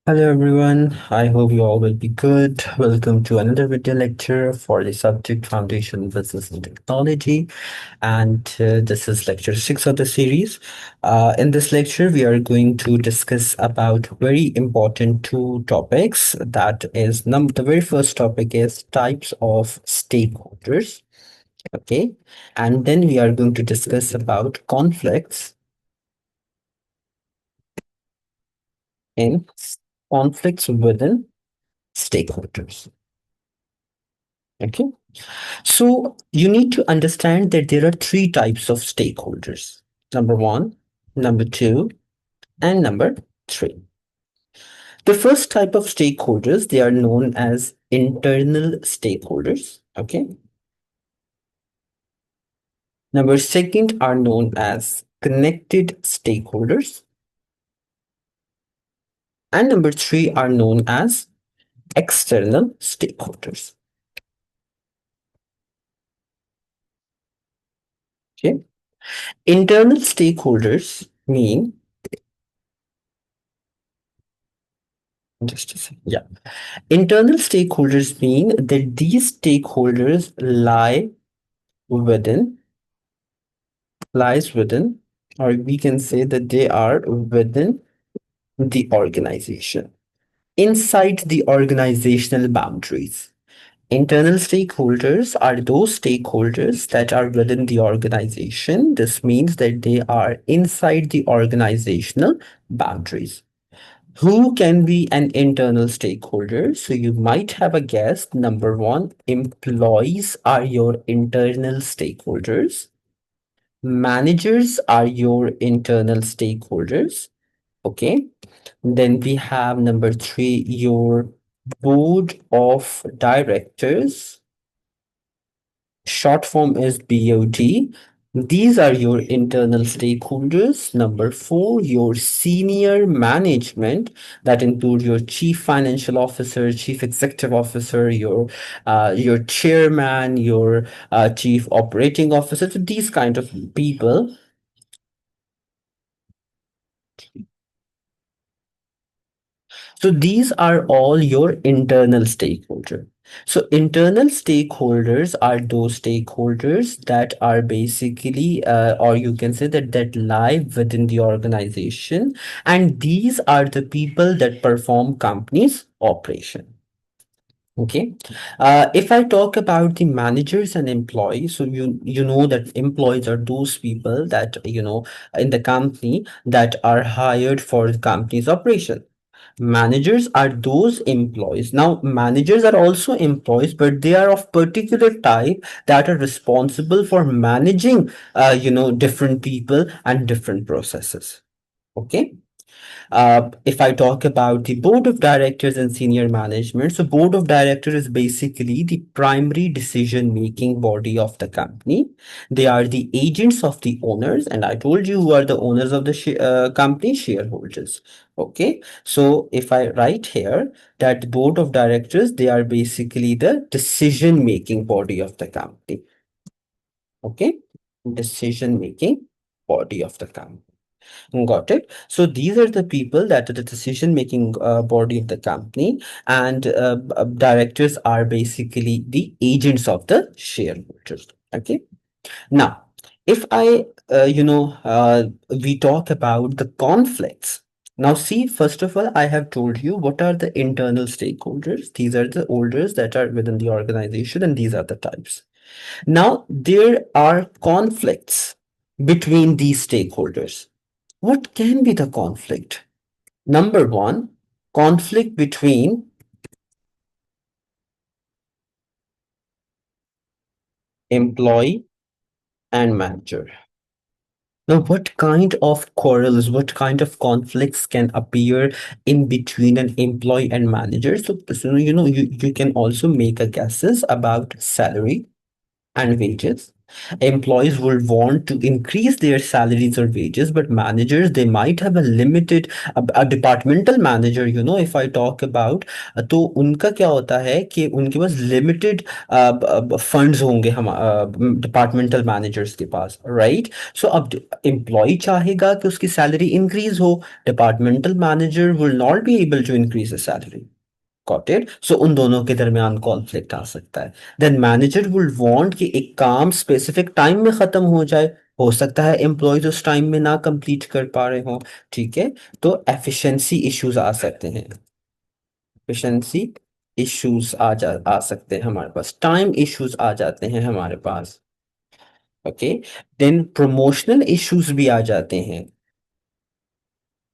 Hello everyone, I hope you all will be good. Welcome to another video lecture for the subject Foundation Business and Technology. And this is lecture 6 of the series. In this lecture, we are going to discuss about very important two topics. That is, the very first topic is types of stakeholders. Okay. And then we are going to discuss about conflicts in conflicts within stakeholders. Okay. So you need to understand that there are three types of stakeholders. Number one, number two, and number three. The first type of stakeholders, they are known as internal stakeholders. Okay. Number second are known as connected stakeholders. And number three are known as external stakeholders. Okay. Internal stakeholders mean, just a second. Yeah. Internal stakeholders mean that these stakeholders within, lies within, or we can say that they are within the organization, inside the organizational boundaries. Internal stakeholders are those stakeholders that are within the organization. This means that they are inside the organizational boundaries. Who can be an internal stakeholder? So you might have a guess. Number one, employees are your internal stakeholders. Managers are your internal stakeholders. Okay. Then we have number three, your board of directors. Short form is BOD. These are your internal stakeholders. Number four, your senior management. That includes your chief financial officer, chief executive officer, your chairman, your chief operating officer. So these kind of people. So these are all your internal stakeholders. So internal stakeholders are those stakeholders that are basically, or you can say that lie within the organization, and these are the people that perform company's operation. Okay. If I talk about the managers and employees, so you know that employees are those people that in the company that are hired for the company's operation. Managers are those employees. Now, managers are also employees, but they are of particular type that are responsible for managing, different people and different processes. Okay. If I talk about the board of directors and senior management, so board of directors is basically the primary decision making body of the company. They are the agents of the owners, and I told you who are the owners of the company, shareholders. Okay, so if I write here that the board of directors, they are basically the decision making body of the company. Okay, decision making body of the company. Got it. So these are the people that are the decision-making body of the company, and directors are basically the agents of the shareholders. Okay. Now, if we talk about the conflicts. Now, see, first of all, I have told you what are the internal stakeholders. These are the holders that are within the organization, and these are the types. Now, there are conflicts between these stakeholders. What can be the conflict? Number one, conflict between employee and manager. Now, what kind of quarrels, what kind of conflicts can appear in between an employee and manager? So you can also make a guesses about salary. and wages. Employees will want to increase their salaries or wages, but managers, they might have a limited, a departmental manager, if I talk about, तो उनका क्या होता है कि उनके पास limited funds होंगे, हम departmental managers के पास, राइट? सो अब एम्प्लॉय चाहेगा कि उसकी सैलरी इंक्रीज हो, departmental manager will not be able to increase the salary. Got it? So उन दोनों के दरमियान कॉन्फ्लिक्ट आ सकता है। देन मैनेजर विल वांट कि एक काम स्पेसिफिक टाइम में खत्म हो जाए। हो सकता है एम्प्लॉयज उस टाइम में ना कंप्लीट कर पा रहे हो। ठीक है? तो एफिशिएंसी इश्यूज आ सकते हैं। एफिशिएंसी इश्यूज आ सकते हैं हमारे पास, टाइम इश्यूज आ जाते हैं हमारे पास। ओके। देन प्रमोशनल इश्यूज भी आ जाते हैं।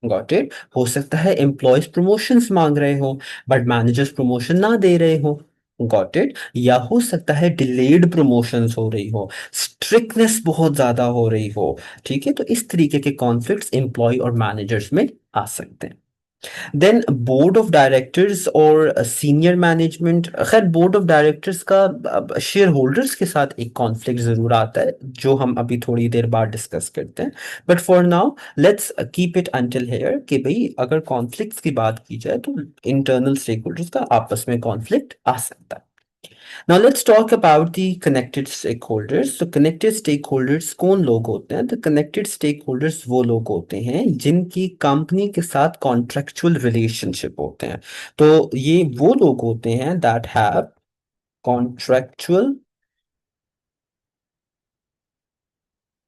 Got it? हो सकता है एम्प्लॉयज प्रमोशंस मांग रहे हो, बट मैनेजर्स प्रमोशन ना दे रहे हो। Got it? या हो सकता है डिलेड प्रमोशंस हो रही हो, स्ट्रिक्टनेस बहुत ज्यादा हो रही हो। ठीक है? तो इस तरीके के कॉन्फ्लिक्ट्स एम्प्लॉय और मैनेजर्स में आ सकते हैं। देन बोर्ड ऑफ डायरेक्टर्स और सीनियर मैनेजमेंट, खैर बोर्ड ऑफ डायरेक्टर्स का शेयर होल्डर्स के साथ एक कॉन्फ्लिक्ट जरूर आता है, जो हम अभी थोड़ी देर बाद डिस्कस करते हैं। But for now let's keep it until here कि भाई अगर कॉन्फ्लिक्ट्स की बात की जाए तो इंटरनल स्टेक होल्डर्स का आपस में कॉन्फ्लिक्ट आ सकता है। Now let's talk about the connected stakeholders. So connected stakeholders कौन लोग होते हैं? तो connected stakeholders वो लोग होते हैं जिनकी कंपनी के साथ कॉन्ट्रेक्चुअल रिलेशनशिप होते हैं। तो ये वो लोग होते हैं that have contractual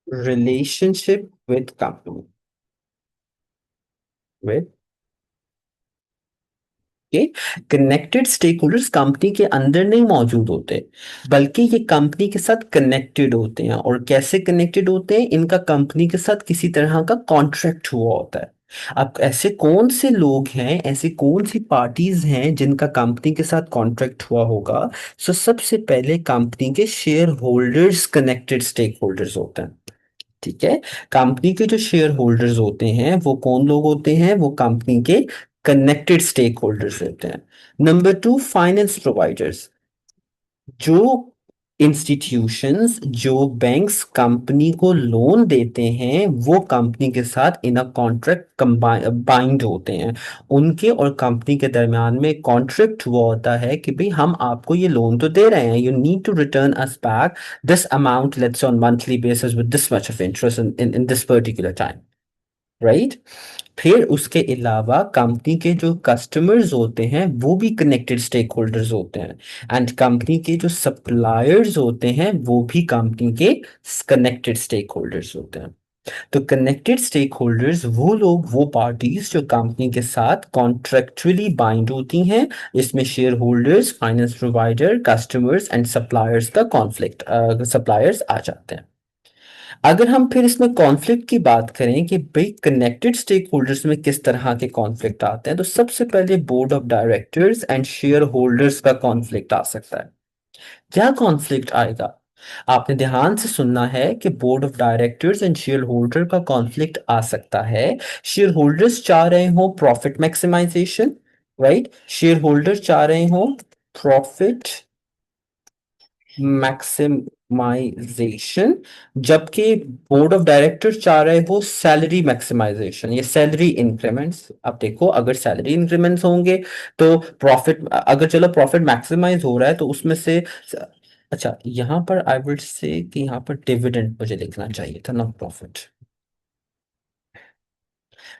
relationship with company, with के कनेक्टेड स्टेक होल्डर्स कंपनी के अंदर नहीं मौजूद होते, बल्कि ये कंपनी के साथ कनेक्टेड होते हैं। और कैसे कनेक्टेड होते हैं? इनका कंपनी के साथ किसी तरह का कॉन्ट्रैक्ट हुआ होता है। अब ऐसे कौन से लोग हैं, ऐसी कौन सी पार्टीज हैं जिनका कंपनी के साथ कॉन्ट्रैक्ट हुआ होगा? सो सबसे पहले कंपनी के shareholders connected stakeholders होते हैं। ठीक है? कंपनी के जो शेयर होल्डर्स होते हैं वो कौन लोग होते हैं? वो कंपनी के कनेक्टेड स्टेक होल्डर्स होते हैं। Number two, finance providers. जो इंस्टीट्यूशंस, जो बैंक्स कंपनी को लोन देते हैं, वो कंपनी के साथ इन अ कॉन्ट्रैक्ट बाइंड होते हैं। उनके और कंपनी के दरमियान में कॉन्ट्रैक्ट हुआ होता है कि भाई हम आपको ये लोन तो दे रहे हैं, you need to return us back this amount, let's on monthly basis with this much of interest in this particular time, right? फिर उसके अलावा कंपनी के जो कस्टमर्स होते हैं वो भी कनेक्टेड स्टेक होल्डर्स होते हैं। एंड कंपनी के जो सप्लायर्स होते हैं वो भी कंपनी के कनेक्टेड स्टेक होल्डर्स होते हैं। तो कनेक्टेड स्टेक होल्डर्स वो लोग, वो पार्टीज जो कंपनी के साथ कॉन्ट्रेक्चुअली बाइंड होती हैं। इसमें share holders, finance provider, customers and suppliers का कॉन्फ्लिक्ट, सप्लायर्स आ जाते हैं। अगर हम फिर इसमें कॉन्फ्लिक्ट की बात करें कि भाई कनेक्टेड स्टेक होल्डर्स में किस तरह के कॉन्फ्लिक्ट आते हैं, तो सबसे पहले board of directors and share holders का कॉन्फ्लिक्ट आ सकता है। क्या कॉन्फ्लिक्ट आएगा? आपने ध्यान से सुनना है कि board of directors and shareholder का कॉन्फ्लिक्ट आ सकता है। शेयर होल्डर्स चाह रहे हो profit maximisation, right? Shareholder चाह रहे हो प्रॉफिट मैक्सिमाइजेशन, जबकि बोर्ड ऑफ डायरेक्टर चाह रहे हो सैलरी मैक्सिमाइजेशन, ये सैलरी इंक्रीमेंट्स। अब देखो, अगर सैलरी इंक्रीमेंट्स होंगे तो प्रॉफिट, अगर चलो प्रॉफिट मैक्सिमाइज हो रहा है तो उसमें से, अच्छा यहाँ पर आई वुड से कि यहाँ पर डिविडेंड मुझे लिखना चाहिए था, ना प्रॉफिट।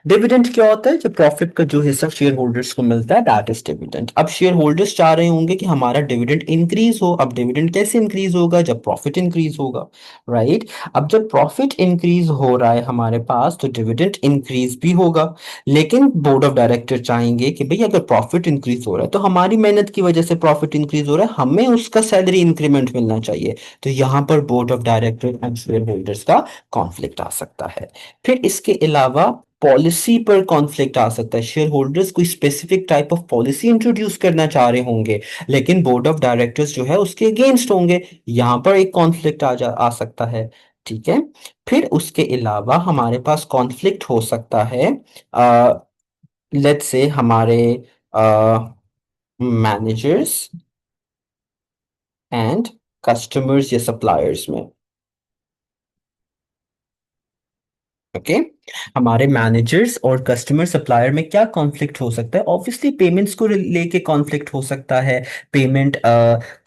डिविडेंड क्या होता है? जब प्रॉफिट का जो हिस्सा शेयर होल्डर्स को मिलता है, दैट इज डिविडेंड। अब शेयर होल्डर्स चाह रहे होंगे कि हमारा डिविडेंड इंक्रीज हो। अब डिविडेंड कैसे इंक्रीज होगा? जब प्रॉफिट इंक्रीज होगा, राइट? अब जब प्रॉफिट इंक्रीज हो रहा है हमारे पास तो डिविडेंड इंक्रीज भी होगा। लेकिन बोर्ड ऑफ डायरेक्टर चाहेंगे कि भाई अगर प्रॉफिट इंक्रीज हो रहा है तो हमारी मेहनत की वजह से प्रॉफिट इंक्रीज हो रहा है, हमें उसका सैलरी इंक्रीमेंट मिलना चाहिए। तो यहाँ पर board of director and share holders का कॉन्फ्लिक्ट आ सकता है। फिर इसके अलावा पॉलिसी पर कॉन्फ्लिक्ट आ सकता है। शेयर होल्डर्स कोई specific type of policy introduce करना चाह रहे होंगे, लेकिन बोर्ड ऑफ डायरेक्टर्स जो है उसके अगेंस्ट होंगे। यहां पर एक कॉन्फ्लिक्ट आ सकता है। ठीक है? फिर उसके अलावा हमारे पास कॉन्फ्लिक्ट हो सकता है, लेट्स से हमारे मैनेजर्स एंड कस्टमर्स या सप्लायर्स में। ओके, हमारे मैनेजर्स और कस्टमर सप्लायर में क्या कॉन्फ्लिक्ट हो सकता है? ऑब्वियसली पेमेंट्स को लेके कॉन्फ्लिक्ट हो सकता है। पेमेंट,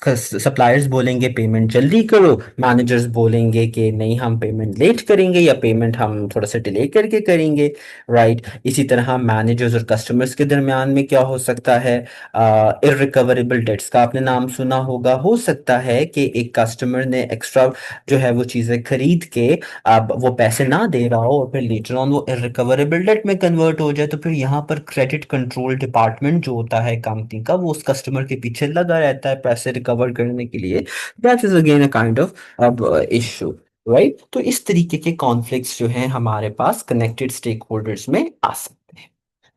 सप्लायर्स बोलेंगे पेमेंट जल्दी करो, मैनेजर्स बोलेंगे कि नहीं हम पेमेंट लेट करेंगे या पेमेंट हम थोड़ा सा डिले करके करेंगे। राइट, इसी तरह मैनेजर्स और कस्टमर्स के दरमियान में क्या हो सकता है? इररिकवरेबल डेट्स का आपने नाम सुना होगा। हो सकता है कि एक कस्टमर ने एक्स्ट्रा जो है वो चीज़ें खरीद के अब वो पैसे ना दे रहा हो और फिर लेटर ऑन वो इररिकवरेबल डेट में कन्वर्ट हो जाए, तो फिर यहाँ पर क्रेडिट कंट्रोल डिपार्टमेंट जो होता है कंपनी का, वो उस कस्टमर के पीछे लगा रहता है पैसे रिकवर करने के लिए। That is again a kind of अब इशू। राइट, तो इस तरीके के कॉन्फ्लिक्ट्स जो हैं हमारे पास कनेक्टेड स्टेक होल्डर्स में आ सकते हैं।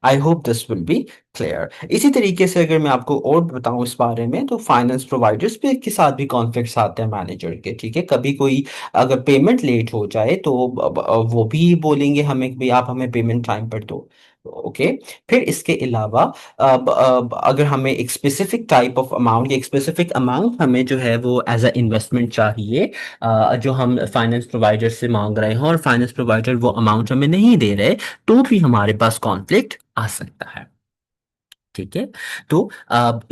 I hope this will be clear. इसी तरीके से अगर मैं आपको और बताऊं इस बारे में, तो फाइनेंस प्रोवाइडर्स पे के साथ भी कॉन्फ्लिक्ट्स आते हैं मैनेजर के। ठीक है, कभी कोई अगर पेमेंट लेट हो जाए तो वो भी बोलेंगे हमें कि भाई आप हमें पेमेंट टाइम पर दो। ओके, फिर इसके अलावा अगर हमें एक स्पेसिफिक टाइप ऑफ अमाउंट या एक स्पेसिफिक अमाउंट हमें जो है वो एज अ इन्वेस्टमेंट चाहिए, जो हम फाइनेंस प्रोवाइडर से मांग रहे हैं और फाइनेंस प्रोवाइडर वो अमाउंट हमें नहीं दे रहे, तो भी हमारे पास कॉन्फ्लिक्ट आ सकता है। ठीक है, तो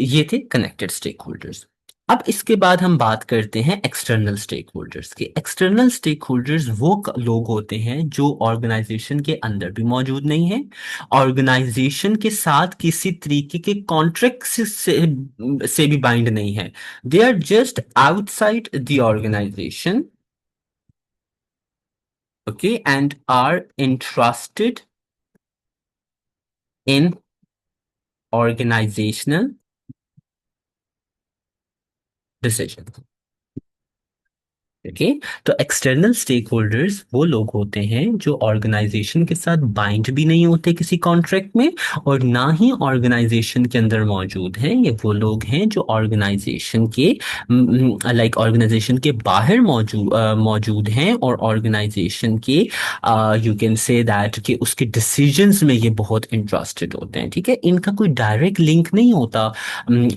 ये थे कनेक्टेड स्टेक होल्डर्स। अब इसके बाद हम बात करते हैं एक्सटर्नल स्टेक होल्डर्स की। एक्सटर्नल स्टेक होल्डर्स वो लोग होते हैं जो ऑर्गेनाइजेशन के अंदर भी मौजूद नहीं है, ऑर्गेनाइजेशन के साथ किसी तरीके के कॉन्ट्रैक्ट से भी बाइंड नहीं है। They are just outside the organisation, okay, and are interested in organisational decision. Okay, तो एक्सटर्नल स्टेक होल्डर्स वो लोग होते हैं जो ऑर्गेनाइजेशन के साथ बाइंड भी नहीं होते किसी कॉन्ट्रैक्ट में, और ना ही ऑर्गेनाइजेशन के अंदर मौजूद हैं। ये वो लोग हैं जो ऑर्गेनाइजेशन के लाइक ऑर्गेनाइजेशन के बाहर मौजूद हैं, और ऑर्गेनाइजेशन के यू कैन से दैट कि उसके डिसीजंस में ये बहुत इंटरेस्टेड होते हैं। ठीक है, इनका कोई डायरेक्ट लिंक नहीं होता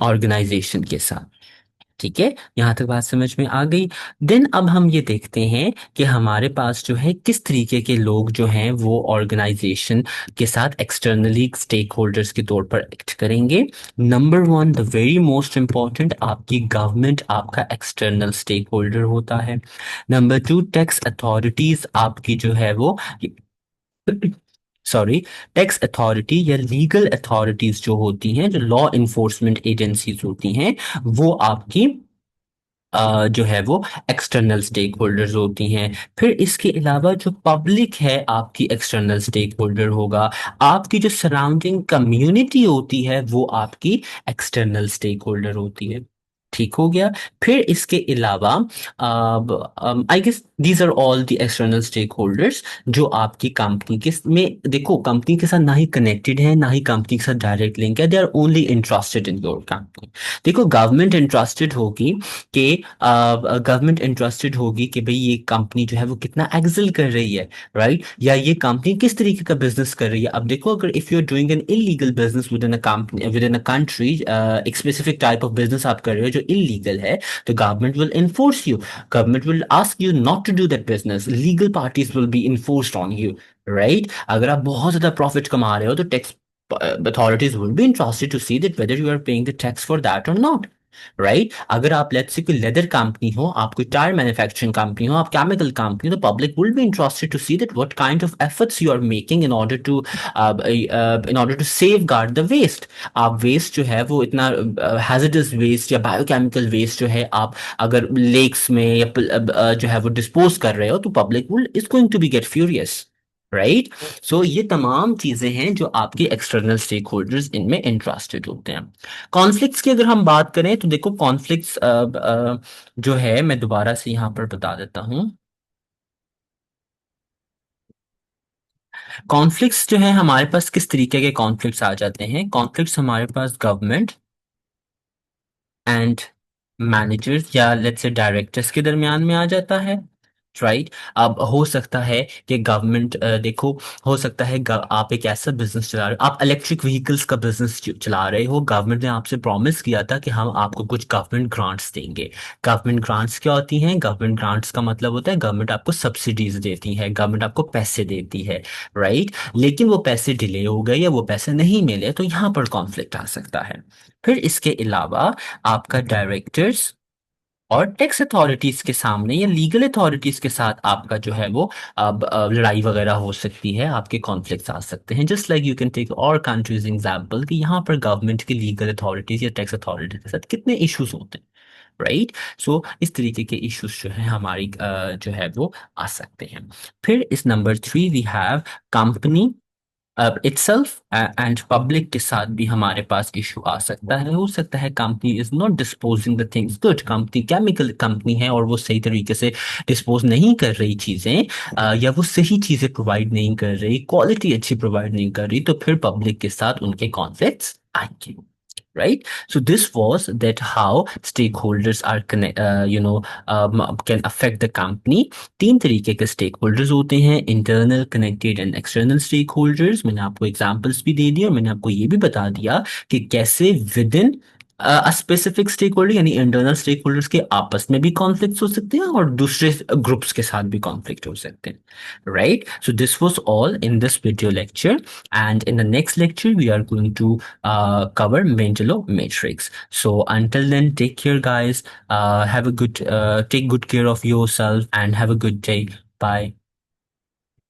ऑर्गेनाइजेशन के साथ। ठीक है, यहां तक बात समझ में आ गई। देन अब हम ये देखते हैं कि हमारे पास जो है किस तरीके के लोग जो हैं वो ऑर्गेनाइजेशन के साथ एक्सटर्नली स्टेक होल्डर्स के तौर पर एक्ट करेंगे। Number one, the very most important, आपकी गवर्नमेंट आपका एक्सटर्नल स्टेक होल्डर होता है। नंबर टू, टैक्स अथॉरिटीज आपकी जो है वो सॉरी, टैक्स अथॉरिटी या लीगल अथॉरिटीज जो होती हैं, जो लॉ इन्फोर्समेंट एजेंसीज होती हैं, वो आपकी जो है वो एक्सटर्नल स्टेक होल्डर्स होती हैं। फिर इसके अलावा जो पब्लिक है आपकी एक्सटर्नल स्टेक होल्डर होगा। आपकी जो सराउंडिंग कम्युनिटी होती है वो आपकी एक्सटर्नल स्टेक होल्डर होती है। ठीक हो गया। फिर इसके अलावा I guess these are all the external stakeholders जो आपकी कंपनी के में, देखो कंपनी के साथ ना ही कनेक्टेड है ना ही कंपनी के साथ डायरेक्ट लिंक है, they are only interested in your company. देखो गवर्नमेंट इंटरेस्टेड होगी कि गवर्नमेंट इंटरेस्टेड होगी कि भाई ये कंपनी जो है वो कितना एक्सेल कर रही है, राइट, या ये कंपनी किस तरीके का बिजनेस कर रही है। अब देखो, अगर if you are doing an illegal business within a company within a country, एक स्पेसिफिक टाइप ऑफ बिजनेस आप कर रहे हो जो इलीगल है, तो government will enforce you, government will ask you not to do that business, legal parties will be enforced on you. Right, अगर आप बहुत ज्यादा प्रॉफिट कमा रहे हो तो tax authorities will be interested to see that whether you are paying the tax for that or not. Right, अगर आप लेट्स से कोई लेदर कंपनी हो, आप कोई टायर मैन्युफैक्चरिंग कंपनी हो, आप केमिकल कंपनी हो, तो public will be interested to see that what kind of efforts you are making in order to safeguard the waste. आप वेस्ट जो है वो इतना हैजर्डस वेस्ट या बायोकेमिकल वेस्ट जो है आप अगर लेक्स में या जो है वो डिस्पोज कर रहे हो, तो public will is going to be get furious. Right, so ये तमाम चीजें हैं जो आपके एक्सटर्नल स्टेक होल्डर्स इनमें इंटरेस्टेड होते हैं। कॉन्फ्लिक्ट्स की अगर हम बात करें तो देखो कॉन्फ्लिक्ट्स जो है मैं दोबारा से यहां पर बता देता हूं। कॉन्फ्लिक्ट्स जो है हमारे पास किस तरीके के कॉन्फ्लिक्ट्स आ जाते हैं? कॉन्फ्लिक्ट्स हमारे पास गवर्नमेंट एंड मैनेजर्स या लेट्स से डायरेक्टर्स के दरमियान में आ जाता है। राइट। अब हो सकता है कि गवर्नमेंट देखो, हो सकता है आप एक ऐसा बिजनेस चला रहे हो, आप इलेक्ट्रिक व्हीकल्स का बिजनेस चला रहे हो, गवर्नमेंट ने आपसे प्रॉमिस किया था कि हम आपको कुछ गवर्नमेंट ग्रांट्स देंगे। गवर्नमेंट ग्रांट्स क्या होती हैं? गवर्नमेंट ग्रांट्स का मतलब होता है गवर्नमेंट आपको सब्सिडीज देती है, गवर्नमेंट आपको पैसे देती है, राइट। लेकिन वो पैसे डिले हो गए या वो पैसे नहीं मिले तो यहाँ पर कॉन्फ्लिक्ट आ सकता है। फिर इसके अलावा आपका डायरेक्टर्स और टैक्स अथॉरिटीज के सामने या लीगल अथॉरिटीज के साथ आपका जो है वो अब लड़ाई वगैरह हो सकती है, आपके कॉन्फ्लिक्ट्स आ सकते हैं। Just like you can take और कंट्रीज एग्जांपल कि यहाँ पर गवर्नमेंट के लीगल अथॉरिटीज या टैक्स अथॉरिटीज के साथ कितने इश्यूज होते हैं, राइट। सो इस तरीके के इश्यूज जो है हमारी जो है वो आ सकते हैं। फिर इस number 3 we have company itself and public के साथ भी हमारे पास इशू आ सकता है। हो सकता है company is not disposing the things good, company chemical company है और वो सही तरीके से डिस्पोज नहीं कर रही चीजें, या वो सही चीजें प्रोवाइड नहीं कर रही, क्वालिटी अच्छी प्रोवाइड नहीं कर रही, तो फिर पब्लिक के साथ उनके कॉन्फ्लिक्ट्स आएंगे, right? So this was that how stakeholders are connect, can affect the company। तीन तरीके के स्टेक होल्डर्स होते हैं, internal, connected and external stakeholders. मैंने आपको एग्जांपल्स भी दे दिए और मैंने आपको ये भी बता दिया कि कैसे within specific stakeholder यानी इंटरनल स्टेक होल्डर्स के आपस में भी कॉन्फ्लिक्ट हो सकते हैं और दूसरे ग्रुप्स के साथ भी कॉन्फ्लिक्ट हो सकते हैं, right. So this was all in this video lecture, and in the next lecture we are going to cover Mendello matrix. So until then, take care guys, have a good take good care of yourself and have a good day. Bye.